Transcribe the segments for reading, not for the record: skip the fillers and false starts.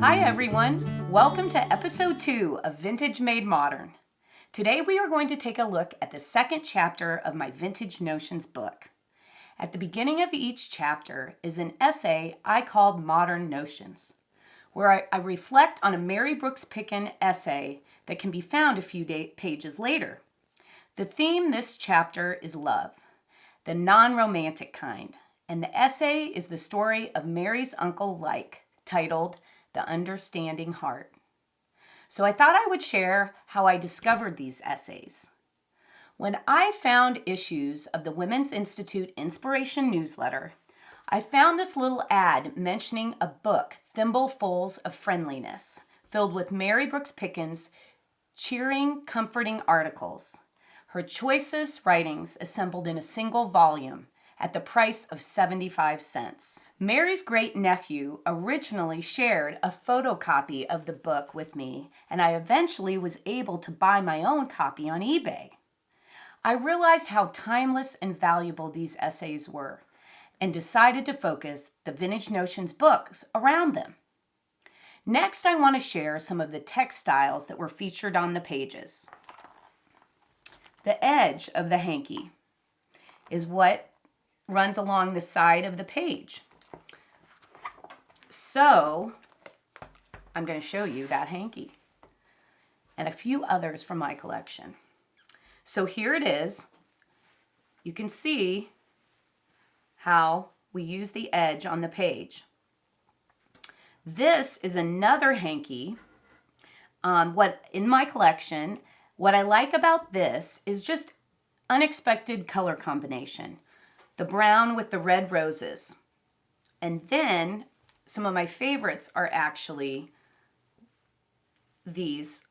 Hi everyone, welcome to episode 2 of Vintage Made Modern. Today we are going to take a look at the second chapter of my Vintage Notions book. At the beginning of each chapter is an essay I called Modern Notions, where I reflect on a Mary Brooks Picken essay that can be found a few pages later. The theme this chapter is love, the non-romantic kind, and the essay is the story of Mary's uncle Like, titled The Understanding Heart. So I thought I would share how I discovered these essays. When I found issues of the Women's Institute Inspiration newsletter, I found this little ad mentioning a book, Thimblefuls of Friendliness, filled with Mary Brooks Picken's cheering, comforting articles, her choicest writings assembled in a single volume at the price of 75 cents. Mary's great-nephew originally shared a photocopy of the book with me, and I eventually was able to buy my own copy on eBay. I realized how timeless and valuable these essays were, and decided to focus the Vintage Notions books around them. Next, I want to share some of the textiles that were featured on the pages. The edge of the hanky is what runs along the side of the page. So I'm going to show you that hanky and a few others from my collection. So here it is. You can see how we use the edge on the page. This is another hanky. In my collection, what I like about this is just unexpected color combination. The brown with the red roses. And then some of my favorites are actually these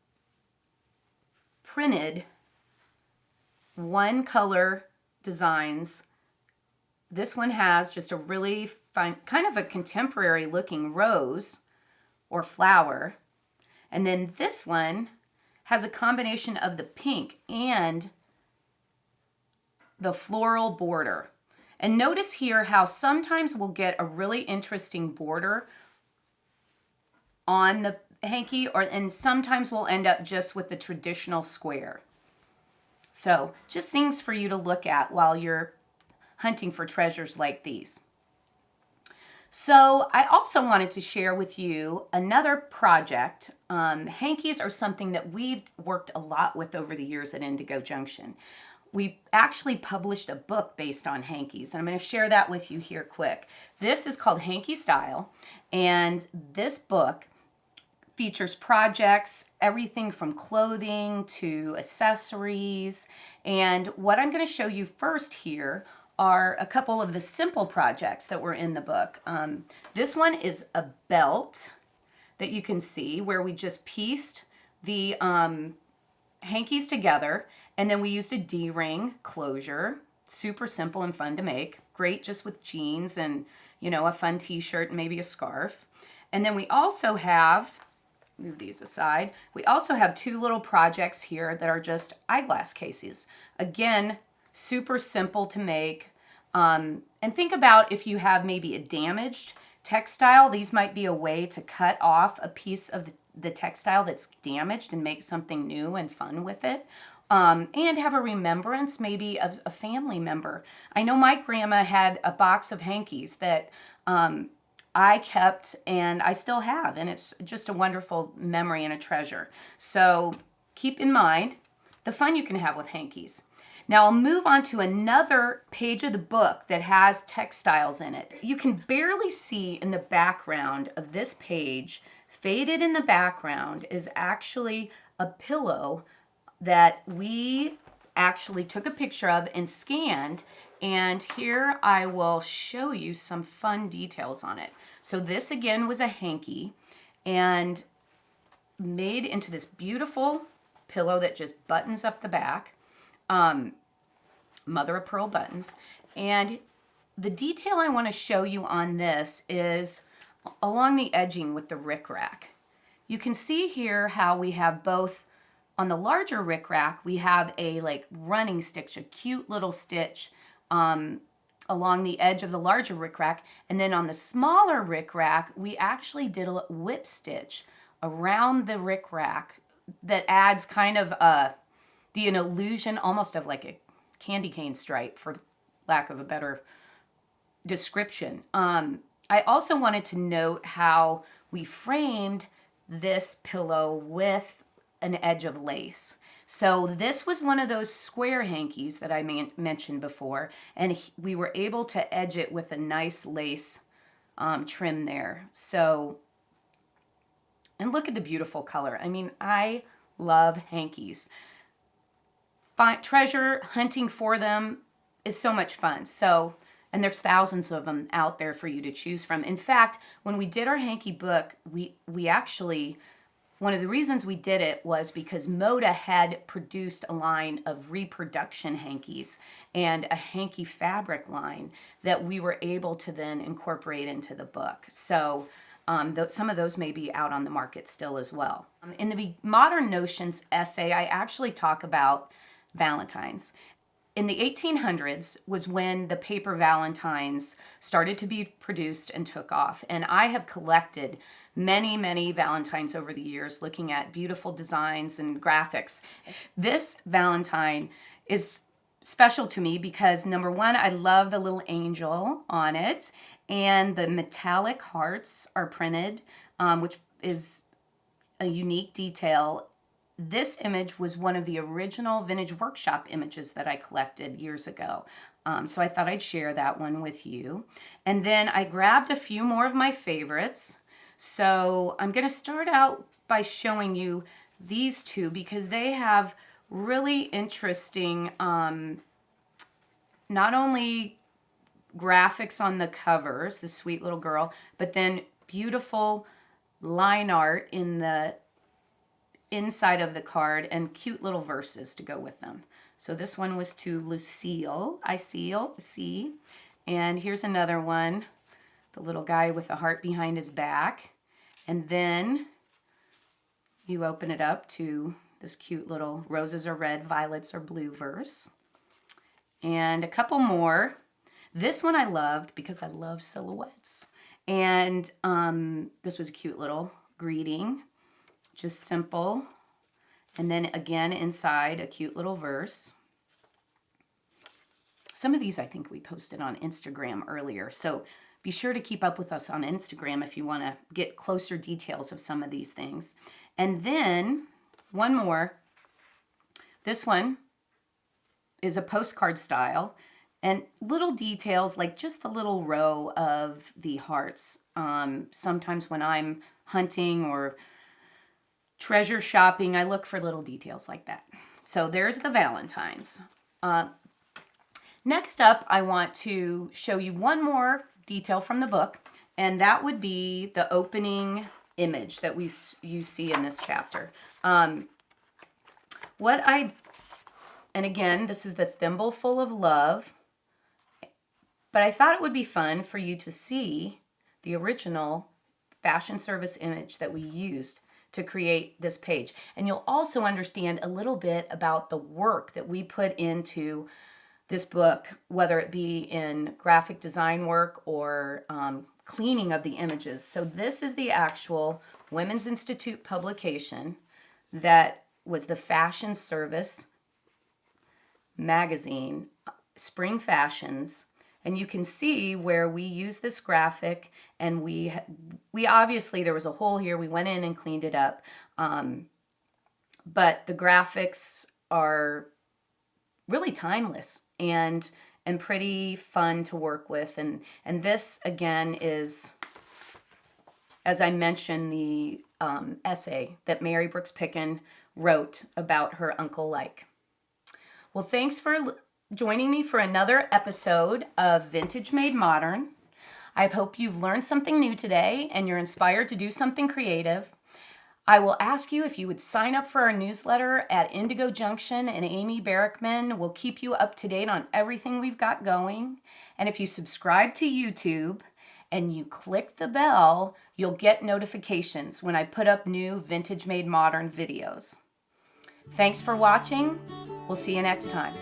printed one color designs. This one has just a really fun, kind of a contemporary looking rose or flower. And then this one has a combination of the pink and the floral border. And notice here how sometimes we'll get a really interesting border on the hanky, and sometimes we'll end up just with the traditional square. So just things for you to look at while you're hunting for treasures like these. So I also wanted to share with you another project. Hankies are something that we've worked a lot with over the years at Indigo Junction. We actually published a book based on hankies, and I'm going to share that with you here quick. This is called Hanky Style, and this book features projects, everything from clothing to accessories. And what I'm going to show you first here are a couple of the simple projects that were in the book. This one is a belt that you can see where we just pieced the hankies together, and then we used a D-ring closure. Super simple and fun to make. Great just with jeans and, a fun t-shirt and maybe a scarf. And then we also have, move these aside, we also have two little projects here that are just eyeglass cases. Again, super simple to make. And think about if you have maybe a damaged textile, these might be a way to cut off a piece of the textile that's damaged and make something new and fun with it. And have a remembrance maybe of a family member. I know my grandma had a box of hankies that I kept and I still have, and it's just a wonderful memory and a treasure. So keep in mind the fun you can have with hankies. Now I'll move on to another page of the book that has textiles in it. You can barely see in the background of this page, faded in the background is actually a pillow that we actually took a picture of and scanned, and here I will show you some fun details on it. So this again was a hanky and made into this beautiful pillow that just buttons up the back, mother of pearl buttons. And the detail I want to show you on this is along the edging with the rickrack. You can see here how we have both. On the larger rickrack, we have a running stitch, a cute little stitch along the edge of the larger rickrack. And then on the smaller rickrack, we actually did a whip stitch around the rickrack that adds kind of an illusion almost of like a candy cane stripe, for lack of a better description. I also wanted to note how we framed this pillow with an edge of lace. So this was one of those square hankies that I mentioned before, and we were able to edge it with a nice lace trim there. So, and look at the beautiful color. I mean, I love hankies. Treasure hunting for them is so much fun. So, and there's thousands of them out there for you to choose from. In fact, when we did our hanky book, we actually, one of the reasons we did it was because Moda had produced a line of reproduction hankies and a hanky fabric line that we were able to then incorporate into the book. So some of those may be out on the market still as well. In the Modern Notions essay, I actually talk about valentines. In the 1800s was when the paper valentines started to be produced and took off. And I have collected many, many valentines over the years, looking at beautiful designs and graphics. This valentine is special to me because, number one, I love the little angel on it, and the metallic hearts are printed, which is a unique detail. This image was one of the original Vintage Workshop images that I collected years ago. So I thought I'd share that one with you. And then I grabbed a few more of my favorites. So I'm going to start out by showing you these two because they have really interesting, not only graphics on the covers, the sweet little girl, but then beautiful line art in the inside of the card and cute little verses to go with them. So this one was to Lucille, I see. And here's another one, the little guy with the heart behind his back. And then you open it up to this cute little roses are red, violets are blue verse. And a couple more. This one I loved because I love silhouettes. And this was a cute little greeting. Just simple. And then again inside a cute little verse. Some of these I think we posted on Instagram earlier. So be sure to keep up with us on Instagram if you want to get closer details of some of these things. And then one more. This one is a postcard style. And little details like just a little row of the hearts. Sometimes when I'm hunting or treasure shopping, I look for little details like that. So there's the valentines. Next up, I want to show you one more detail from the book, and that would be the opening image that you see in this chapter. And again, this is the thimble full of love, but I thought it would be fun for you to see the original fashion service image that we used to create this page. And you'll also understand a little bit about the work that we put into this book, whether it be in graphic design work or cleaning of the images. So this is the actual Women's Institute publication that was the Fashion Service magazine, Spring Fashions. And you can see where we use this graphic, and we obviously, there was a hole here. We went in and cleaned it up. But the graphics are really timeless and pretty fun to work with. And this, again, is, as I mentioned, the essay that Mary Brooks Picken wrote about her Uncle Like. Well, thanks for joining me for another episode of Vintage Made Modern. I hope you've learned something new today and you're inspired to do something creative. I will ask you if you would sign up for our newsletter at Indigo Junction, and Amy Barickman will keep you up to date on everything we've got going. And if you subscribe to YouTube and you click the bell, you'll get notifications when I put up new Vintage Made Modern videos. Thanks for watching. We'll see you next time.